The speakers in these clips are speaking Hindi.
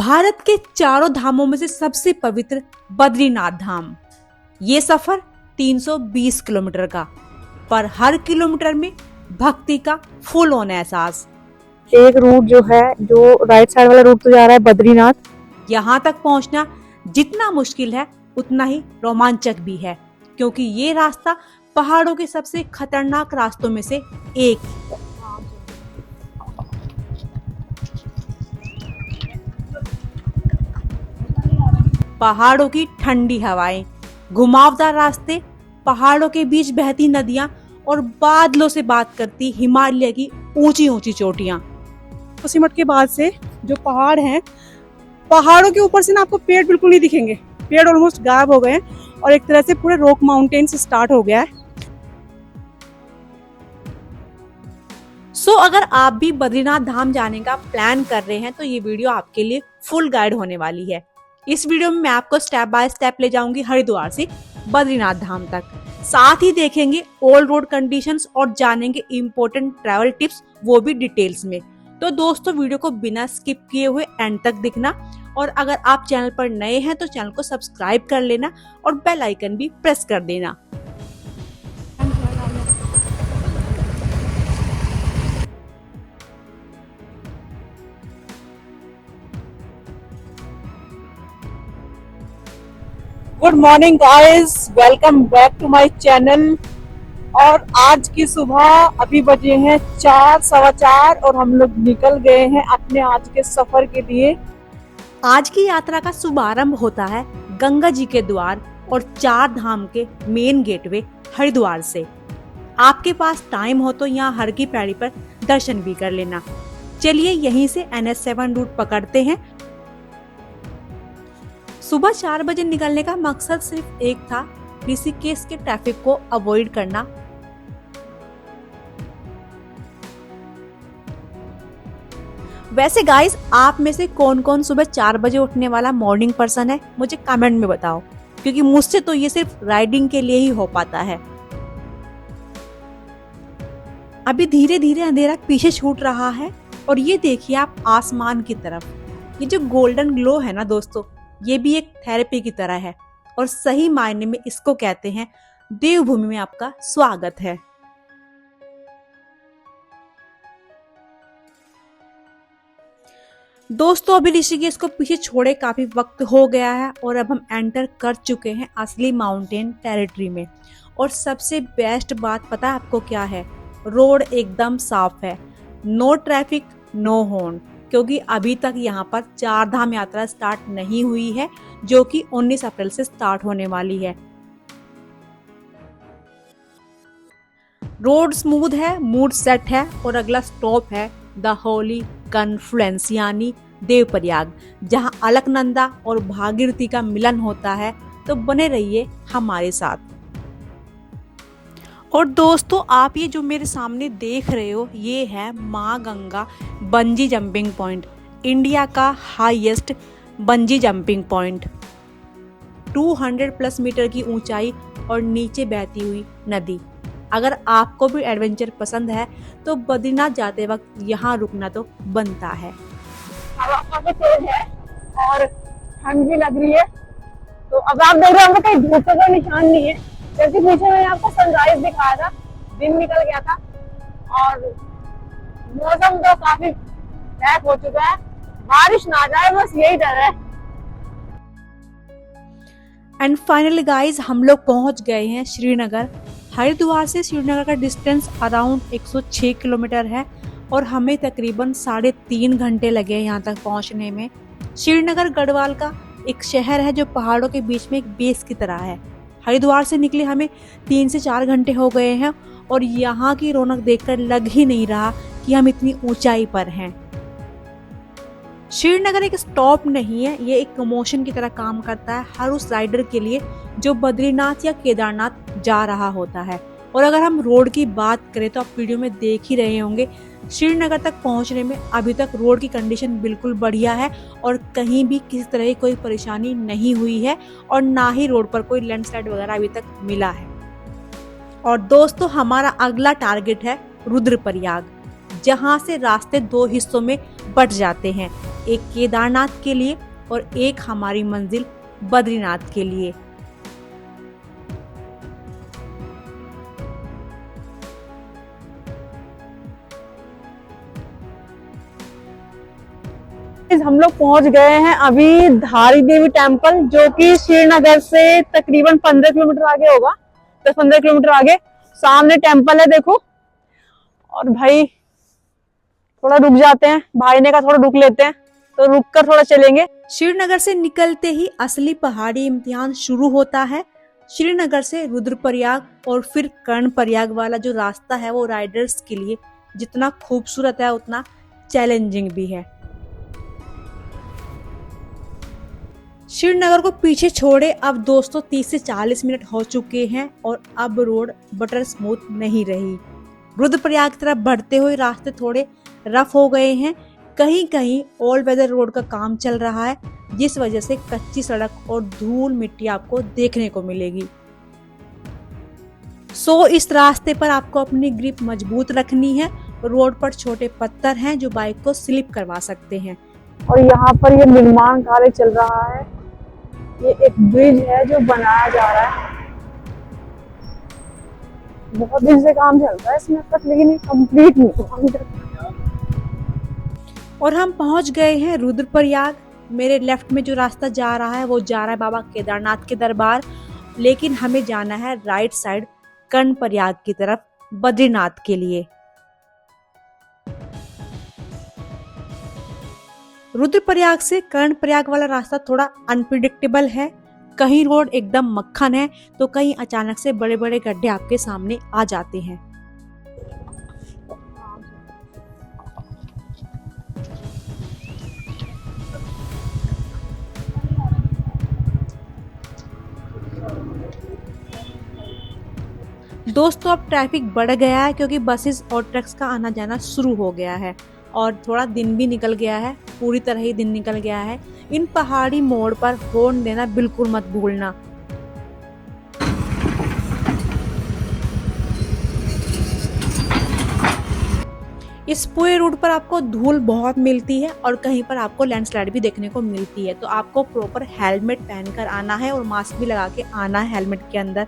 भारत के चारों धामों में से सबसे पवित्र बद्रीनाथ धाम। ये सफर 320 किलोमीटर का, पर हर किलोमीटर में भक्ति का फुल ऑन एहसास। एक रूट जो है, जो राइट साइड वाला रूट तो जा रहा है बद्रीनाथ। यहाँ तक पहुँचना जितना मुश्किल है उतना ही रोमांचक भी है, क्योंकि ये रास्ता पहाड़ों के सबसे खतरनाक रास्तों में से एक। पहाड़ों की ठंडी हवाएं, घुमावदार रास्ते, पहाड़ों के बीच बहती नदियां और बादलों से बात करती हिमालय की ऊंची ऊंची चोटियां। जोशीमठ के बाद से जो पहाड़ हैं, पहाड़ों के ऊपर से ना आपको पेड़ बिल्कुल नहीं दिखेंगे। पेड़ ऑलमोस्ट गायब हो गए हैं और एक तरह से पूरे रॉक माउंटेन से स्टार्ट हो गया है। अगर आप भी बद्रीनाथ धाम जाने का प्लान कर रहे हैं तो ये वीडियो आपके लिए फुल गाइड होने वाली है। इस वीडियो में मैं आपको स्टेप बाय स्टेप ले जाऊंगी हरिद्वार से बद्रीनाथ धाम तक। साथ ही देखेंगे ऑल रोड कंडीशंस और जानेंगे इम्पोर्टेंट ट्रैवल टिप्स, वो भी डिटेल्स में। तो दोस्तों, वीडियो को बिना स्किप किए हुए एंड तक देखना, और अगर आप चैनल पर नए हैं तो चैनल को सब्सक्राइब कर लेना और बेल आइकन भी प्रेस कर देना। Good morning guys, welcome back to my channel. और आज की सुबह अभी बजे हैं 4, सवा 4 और हम लोग निकल गए हैं अपने आज के सफर के लिए। आज की यात्रा का शुभारंभ होता है गंगा जी के द्वार और 4 धाम के मेन गेटवे हरिद्वार से। आपके पास टाइम हो तो यहाँ हर की पैड़ी पर दर्शन भी कर लेना। चलिए यहीं से NH7 रूट पकड़ते हैं। सुबह 4 बजे निकलने का मकसद सिर्फ एक था, ऋषिकेश के ट्रैफिक को अवॉइड करना। वैसे गाइस, आप में से कौन कौन सुबह 4 बजे उठने वाला मॉर्निंग पर्सन है, मुझे कमेंट में बताओ, क्योंकि मुझसे तो ये सिर्फ राइडिंग के लिए ही हो पाता है। अभी धीरे धीरे अंधेरा पीछे छूट रहा है और ये देखिए आप आसमान की तरफ, ये जो गोल्डन ग्लो है ना दोस्तों, ये भी एक थेरेपी की तरह है और सही मायने में इसको कहते हैं देवभूमि में आपका स्वागत है। दोस्तों, अभी ऋषिकेश को पीछे छोड़े काफी वक्त हो गया है और अब हम एंटर कर चुके हैं असली माउंटेन टेरिटरी में। और सबसे बेस्ट बात पता है आपको क्या है? रोड एकदम साफ है, नो ट्रैफिक, नो हॉर्न, क्योंकि अभी तक यहाँ पर 4 धाम यात्रा स्टार्ट नहीं हुई है, जो कि 19 अप्रैल से स्टार्ट होने वाली है। रोड स्मूथ है, मूड सेट है और अगला स्टॉप है द होली कन्फ्लुएंस यानी देवप्रयाग, जहाँ अलकनंदा और भागीरथी का मिलन होता है। तो बने रहिए हमारे साथ। और दोस्तों, आप ये जो मेरे सामने देख रहे हो, ये है माँ Ganga bungee jumping point, India का highest bungee jumping point. 200 plus metre की ऊंचाई और नीचे बहती हुई नदी। अगर आपको भी एडवेंचर पसंद है तो बद्रीनाथ जाते वक्त यहाँ रुकना तो बनता है। हवा काफी तेज है और ठंड भी लग रही है। तो अब आप देख रहे हो कहीं धूप का कोई निशान नहीं है, जबकि पीछे मैंने आपको सनराइज दिखाया था, दिन निकल गया था और मौसम तो काफी बैक हो चुका है। बारिश ना जाए, बस यही डर है। एंड फाइनली गाइज, हम लोग पहुंच गए हैं श्रीनगर। हरिद्वार से श्रीनगर का डिस्टेंस अराउंड 106 किलोमीटर है और हमें तकरीबन 3.5 घंटे लगे यहाँ तक पहुँचने में। श्रीनगर गढ़वाल का एक शहर है जो पहाड़ों के बीच में एक बेस की तरह है। हरिद्वार से निकले हमें 3 से 4 घंटे हो गए हैं और यहाँ की रौनक देखकर लग ही नहीं रहा कि हम इतनी ऊंचाई पर हैं। श्रीनगर एक स्टॉप नहीं है, ये एक प्रमोशन की तरह काम करता है हर उस राइडर के लिए जो बद्रीनाथ या केदारनाथ जा रहा होता है। और अगर हम रोड की बात करें तो आप वीडियो में देख ही रहे होंगे, श्रीनगर तक पहुंचने में अभी तक रोड की कंडीशन बिल्कुल बढ़िया है और कहीं भी किसी तरह की कोई परेशानी नहीं हुई है और ना ही रोड पर कोई लैंडस्लाइड वगैरह अभी तक मिला है। और दोस्तों, हमारा अगला टारगेट है रुद्रप्रयाग, जहां से रास्ते 2 हिस्सों में बट जाते हैं। एक केदारनाथ के लिए और एक हमारी मंजिल बद्रीनाथ के लिए। हम लोग पहुंच गए हैं अभी धारी देवी टेम्पल, जो कि श्रीनगर से तकरीबन 15 किलोमीटर आगे होगा, 10-15 किलोमीटर आगे। सामने टेम्पल है देखो। और भाई थोड़ा रुक जाते हैं, भाई ने कहा थोड़ा रुक लेते हैं, तो रुक कर थोड़ा चलेंगे। श्रीनगर से निकलते ही असली पहाड़ी इम्तिहान शुरू होता है। श्रीनगर से रुद्रप्रयाग और फिर कर्णप्रयाग वाला जो रास्ता है वो राइडर्स के लिए जितना खूबसूरत है उतना चैलेंजिंग भी है। श्रीनगर को पीछे छोड़े अब दोस्तों 30 से 40 मिनट हो चुके हैं और अब रोड बटर स्मूथ नहीं रही। रुद्रप्रयाग की तरफ बढ़ते हुए रास्ते थोड़े रफ हो गए हैं, कहीं कहीं ऑल वेदर रोड का काम चल रहा है, जिस वजह से कच्ची सड़क और धूल मिट्टी आपको देखने को मिलेगी। इस रास्ते पर आपको अपनी ग्रिप मजबूत रखनी है। रोड पर छोटे पत्थर हैं जो बाइक को स्लिप करवा सकते हैं। और यहाँ पर ये निर्माण कार्य चल रहा है। ये एक ब्रिज है जो बनाया जा रहा है, बहुत दिन से काम चल रहा है इसमें तक, लेकिन ये कंप्लीट नहीं हुआ। और हम पहुंच गए हैं रुद्रप्रयाग। मेरे लेफ्ट में जो रास्ता जा रहा है वो जा रहा है बाबा केदारनाथ के दरबार, लेकिन हमें जाना है राइट साइड कर्णप्रयाग की तरफ बद्रीनाथ के लिए। रुद्रप्रयाग से कर्णप्रयाग वाला रास्ता थोड़ा अनप्रिडिक्टेबल है, कहीं रोड एकदम मक्खन है तो कहीं अचानक से बड़े बड़े गड्ढे आपके सामने आ जाते हैं। दोस्तों अब ट्रैफिक बढ़ गया है क्योंकि बसेस और ट्रक्स का आना जाना शुरू हो गया है और थोड़ा दिन भी निकल गया है, पूरी तरह ही दिन निकल गया है। इन पहाड़ी मोड़ पर हॉर्न देना बिल्कुल मत भूलना। इस पूरे रूट पर आपको धूल बहुत मिलती है और कहीं पर आपको लैंडस्लाइड भी देखने को मिलती है, तो आपको प्रॉपर हेलमेट पहनकर आना है और मास्क भी लगा के आना है हेलमेट के अंदर।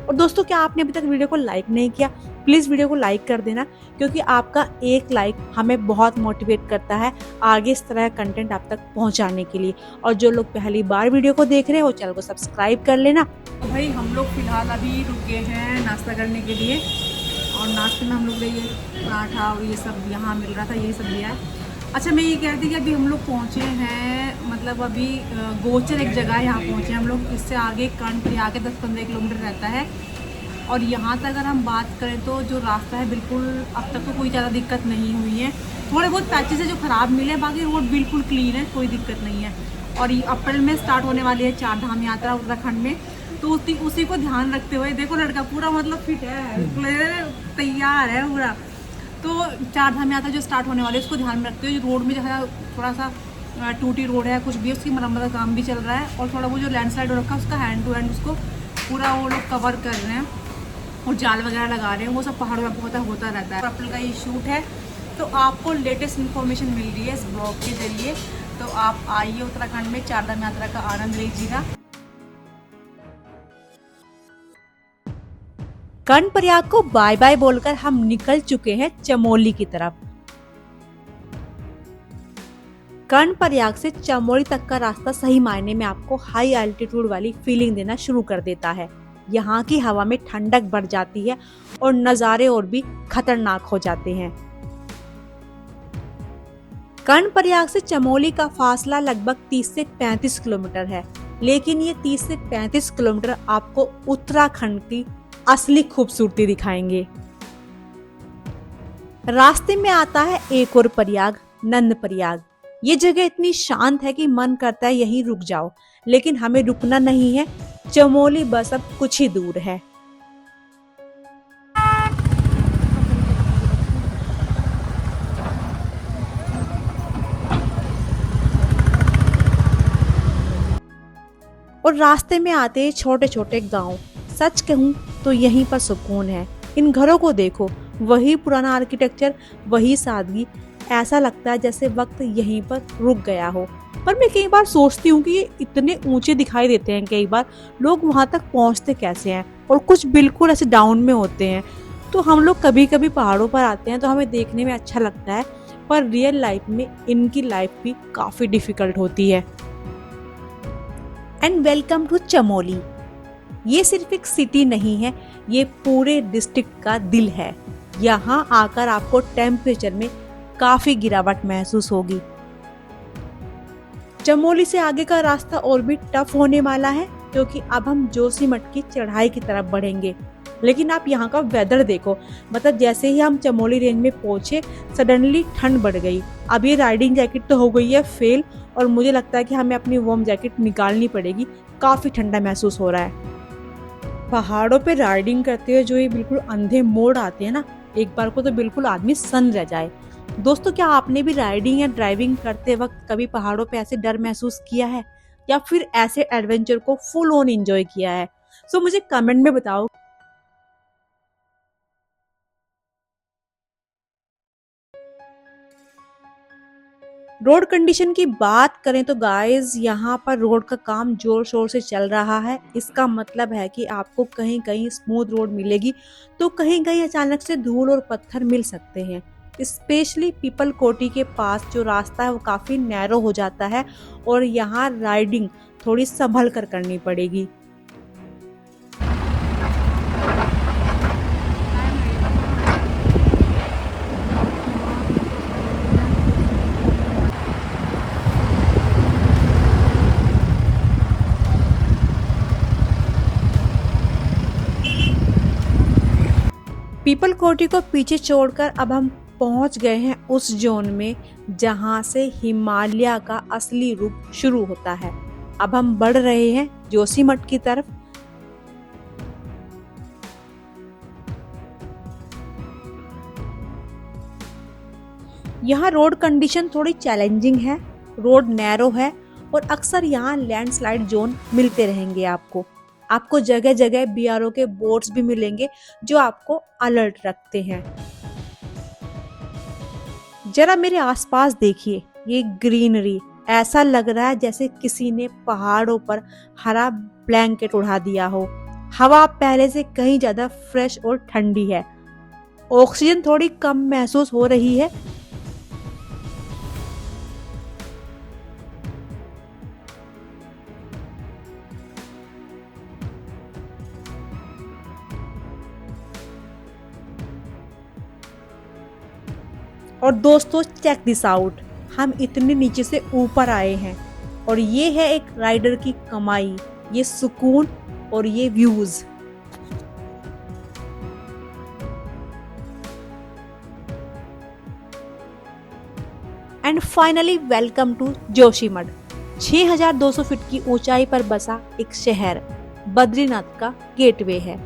और दोस्तों क्या आपने अभी तक वीडियो को लाइक नहीं किया, प्लीज़ वीडियो को लाइक कर देना, क्योंकि आपका एक लाइक हमें बहुत मोटिवेट करता है आगे इस तरह का कंटेंट आप तक पहुंचाने के लिए। और जो लोग पहली बार वीडियो को देख रहे हैं वो चैनल को सब्सक्राइब कर लेना। तो भाई हम लोग फिलहाल अभी रुके हैं नाश्ता करने के लिए, और नाश्ते में हम लोग ये पराठा और ये सब यहाँ मिल रहा था, यही सब लिया है। अच्छा मैं ये कह रही थी कि अभी हम लोग पहुँचे हैं, मतलब अभी गोचर एक जगह है, यहाँ पहुँचे हम लोग। इससे आगे कर्णप्रयाग के 10-15 किलोमीटर रहता है। और यहाँ तक अगर हम बात करें तो जो रास्ता है बिल्कुल अब तक तो कोई ज़्यादा दिक्कत नहीं हुई है। थोड़े बहुत पैचेस है जो ख़राब मिले, बाकी रोड बिल्कुल क्लीन है, कोई दिक्कत नहीं है। और ये अप्रैल में स्टार्ट होने वाली है 4 धाम यात्रा उत्तराखंड में, तो उसी को ध्यान रखते हुए देखो लड़का पूरा मतलब फिट है, तैयार है पूरा। तो 4 धाम यात्रा जो स्टार्ट होने वाली है उसको ध्यान में रखते हुए रोड में जो है थोड़ा सा टूटी रोड है, कुछ भी उसकी मरम्मत का काम भी चल रहा है। और थोड़ा वो जो लैंडस्लाइड हो रखा है उसका हैंड टू हैंड उसको पूरा वो लोग कवर कर रहे हैं और जाल वगैरह लगा रहे हैं। वो सब पहाड़ों में बहुत होता रहता है। अप्रैल का ये शूट है, तो आपको लेटेस्ट इन्फॉर्मेशन मिल रही है इस ब्लॉग के जरिए। तो आप आइए उत्तराखंड में 4 धाम यात्रा का आनंद लीजिएगा। कर्णप्रयाग को बाय बाय बोलकर हम निकल चुके हैं चमोली की तरफ। कर्णप्रयाग से चमोली तक का रास्ता सही मायने में आपको हाई एल्टीट्यूड वाली फीलिंग देना शुरू कर देता है। यहाँ की हवा में ठंडक बढ़ जाती है और नज़ारे और भी खतरनाक हो जाते हैं। कर्णप्रयाग से चमोली का फासला लगभग 30 से 35 किलोमीटर है, लेकिन ये 30 से 35 किलोमीटर आपको उत्तराखंड की असली खूबसूरती दिखाएंगे। रास्ते में आता है एक और प्रयाग, नंदप्रयाग। ये जगह इतनी शांत है कि मन करता है यहीं रुक जाओ, लेकिन हमें रुकना नहीं है। चमोली बस अब कुछ ही दूर है। और रास्ते में आते हैं छोटे छोटे गांव। सच कहूं तो यहीं पर सुकून है। इन घरों को देखो, वही पुराना आर्किटेक्चर, वही सादगी, ऐसा लगता है जैसे वक्त यहीं पर रुक गया हो। पर मैं कई बार सोचती हूँ कि ये इतने ऊंचे दिखाई देते हैं, कई बार लोग वहां तक पहुंचते कैसे हैं, और कुछ बिल्कुल ऐसे डाउन में होते हैं। तो हम लोग कभी कभी पहाड़ों पर आते हैं तो हमें देखने में अच्छा लगता है, पर रियल लाइफ में इनकी लाइफ भी काफी डिफिकल्ट होती है। And welcome to Chamoli. ये सिर्फ एक सिटी नहीं है, ये पूरे डिस्ट्रिक्ट का दिल है। यहाँ आकर आपको टेम्परेचर में काफी गिरावट महसूस होगी। चमोली से आगे का रास्ता और भी टफ होने वाला है, क्योंकि अब हम जोशीमठ की चढ़ाई की तरफ बढ़ेंगे। लेकिन आप यहाँ का वेदर देखो, मतलब जैसे ही हम चमोली रेंज में पहुंचे सडनली ठंड बढ़ गई। अब ये राइडिंग जैकेट तो हो गई है फेल, और मुझे लगता है कि हमें अपनी वार्म जैकेट निकालनी पड़ेगी, काफी ठंडा महसूस हो रहा है। पहाड़ों पे राइडिंग करते हुए जो ये बिल्कुल अंधे मोड़ आते हैं ना, एक बार को तो बिल्कुल आदमी सन रह जाए। दोस्तों, क्या आपने भी राइडिंग या ड्राइविंग करते वक्त कभी पहाड़ों पे ऐसे डर महसूस किया है, या फिर ऐसे एडवेंचर को फुल ऑन एंजॉय किया है? सो मुझे कमेंट में बताओ। रोड कंडीशन की बात करें तो गाइस, यहाँ पर रोड का काम जोर शोर से चल रहा है। इसका मतलब है कि आपको कहीं कहीं स्मूथ रोड मिलेगी, तो कहीं कहीं अचानक से धूल और पत्थर मिल सकते हैं। स्पेशली पीपल कोटी के पास जो रास्ता है वो काफी नैरो हो जाता है, और यहाँ राइडिंग थोड़ी संभल कर करनी पड़ेगी। पीपल कोटी को पीछे छोड़कर अब हम पहुंच गए हैं उस जोन में जहां से हिमालय का असली रूप शुरू होता है। अब हम बढ़ रहे हैं जोशीमठ की तरफ। यहाँ रोड कंडीशन थोड़ी चैलेंजिंग है, रोड नैरो है, और अक्सर यहाँ लैंडस्लाइड जोन मिलते रहेंगे। आपको जगह जगह बीआरओ के बोर्ड्स भी मिलेंगे जो आपको अलर्ट रखते हैं। जरा मेरे आसपास देखिए, ये ग्रीनरी, ऐसा लग रहा है जैसे किसी ने पहाड़ों पर हरा ब्लैंकेट उड़ा दिया हो। हवा पहले से कहीं ज्यादा फ्रेश और ठंडी है। ऑक्सीजन थोड़ी कम महसूस हो रही है। और दोस्तों, चेक दिस आउट, हम इतने नीचे से ऊपर आए हैं, और ये है एक राइडर की कमाई, ये सुकून और ये views. And finally welcome to Joshimath. 6200 feet की ऊंचाई पर बसा एक शहर बद्रीनाथ का गेटवे है।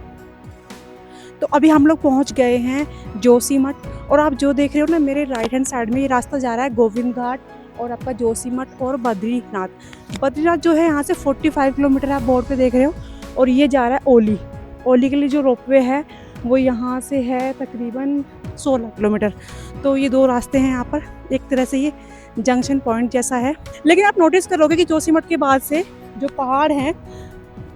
तो अभी हम लोग पहुंच गए हैं जोशीमठ, और आप जो देख रहे हो ना मेरे राइट हैंड साइड में, ये रास्ता जा रहा है गोविंद घाट और आपका जोशीमठ और बद्रीनाथ जो है यहाँ से 45 किलोमीटर आप बोर्ड पे देख रहे हो, और ये जा रहा है ओली के लिए जो रोपवे है वो यहाँ से है तकरीबन 16 किलोमीटर। तो ये दो रास्ते हैं यहाँ पर, एक तरह से ये जंक्शन पॉइंट जैसा है। लेकिन आप नोटिस करोगे कि जोशीमठ के बाद से जो पहाड़ हैं,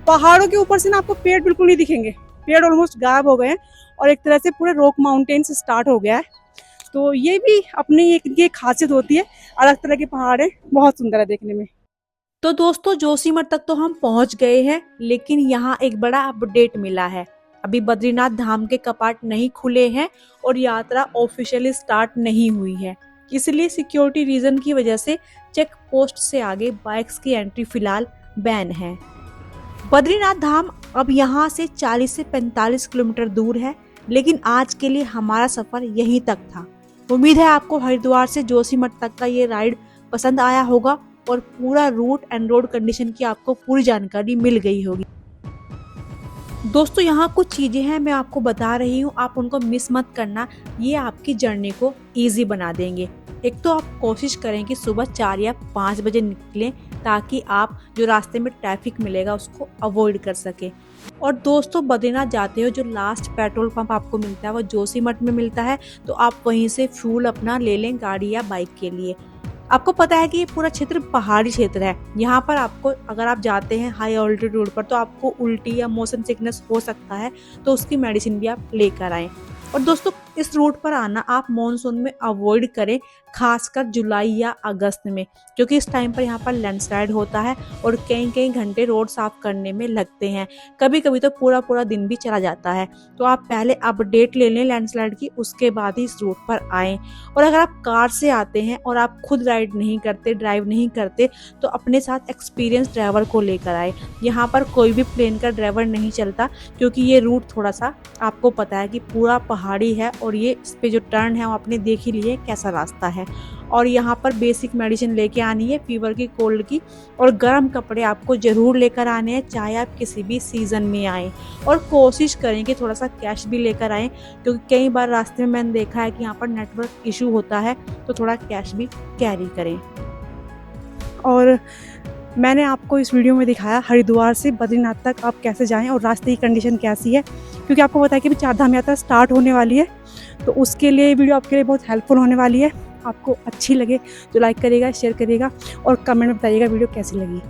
पहाड़ों के ऊपर से ना आपको पेड़ बिल्कुल नहीं दिखेंगे, पेड़ ऑलमोस्ट गायब हो गए हैं, और एक तरह से पूरे रॉक माउंटेन से स्टार्ट हो गया है। तो ये भी अपनी एक खासियत होती है, अलग तरह के पहाड़ है, बहुत सुंदर है देखने में। तो दोस्तों, जोशीमठ तक तो हम पहुंच गए हैं, लेकिन यहाँ एक बड़ा अपडेट मिला है। अभी बद्रीनाथ धाम के कपाट नहीं खुले हैं और यात्रा ऑफिशियली स्टार्ट नहीं हुई है, इसलिए सिक्योरिटी रीजन की वजह से चेक पोस्ट से आगे बाइक्स की एंट्री फिलहाल बैन है। बद्रीनाथ धाम अब यहाँ से 40 से 45 किलोमीटर दूर है, लेकिन आज के लिए हमारा सफर यहीं तक था। उम्मीद है आपको हरिद्वार से जोशीमठ तक का ये राइड पसंद आया होगा, और पूरा रूट एंड रोड कंडीशन की आपको पूरी जानकारी मिल गई होगी। दोस्तों, यहाँ कुछ चीजें हैं मैं आपको बता रही हूँ, आप उनको मिस मत करना, ये आपकी जर्नी को इजी बना देंगे। एक तो आप कोशिश करें कि सुबह 4 या 5 बजे निकलें, ताकि आप जो रास्ते में ट्रैफिक मिलेगा उसको अवॉइड कर सकें। और दोस्तों, बद्रीनाथ जाते हो जो लास्ट पेट्रोल पंप आपको मिलता है वो जोशीमठ में मिलता है, तो आप वहीं से फ्यूल अपना ले लें गाड़ी या बाइक के लिए। आपको पता है कि ये पूरा क्षेत्र पहाड़ी क्षेत्र है। यहाँ पर आपको, अगर आप जाते हैं हाई ऑल्टीट्यूड पर, तो आपको उल्टी या मोशन सिकनेस हो सकता है, तो उसकी मेडिसिन भी आप लेकर आएं। और दोस्तों, इस रूट पर आना आप मॉनसून में अवॉइड करें, खासकर जुलाई या अगस्त में, क्योंकि इस टाइम पर यहाँ पर लैंडस्लाइड होता है और कई कई घंटे रोड साफ करने में लगते हैं। कभी कभी तो पूरा पूरा दिन भी चला जाता है। तो आप पहले अपडेट ले लें लैंडस्लाइड की, उसके बाद ही इस रूट पर आएँ। और अगर आप कार से आते हैं और आप खुद राइड नहीं करते, ड्राइव नहीं करते, तो अपने साथ एक्सपीरियंस ड्राइवर को लेकर आए। यहाँ पर कोई भी प्लेन का ड्राइवर नहीं चलता, क्योंकि ये रूट थोड़ा सा, आपको पता है कि पूरा पहाड़ी है और ये इस पे जो टर्न है वो आपने देख ही लिए कैसा रास्ता है। और यहाँ पर बेसिक मेडिसिन लेके आनी है, फीवर की, कोल्ड की, और गर्म कपड़े आपको ज़रूर लेकर आने हैं, चाहे आप किसी भी सीज़न में आएँ। और कोशिश करें कि थोड़ा सा कैश भी लेकर आएँ, क्योंकि कई बार रास्ते में मैंने देखा है कि यहाँ पर नेटवर्क इशू होता है, तो थोड़ा कैश भी कैरी करें। और मैंने आपको इस वीडियो में दिखाया हरिद्वार से बद्रीनाथ तक आप कैसे जाएं और रास्ते की कंडीशन कैसी है, क्योंकि आपको पता है कि चार धाम यात्रा स्टार्ट होने वाली है, तो उसके लिए ये वीडियो आपके लिए बहुत हेल्पफुल होने वाली है। आपको अच्छी लगे तो लाइक करिएगा, शेयर करिएगा और कमेंट में बताइएगा वीडियो कैसी लगी।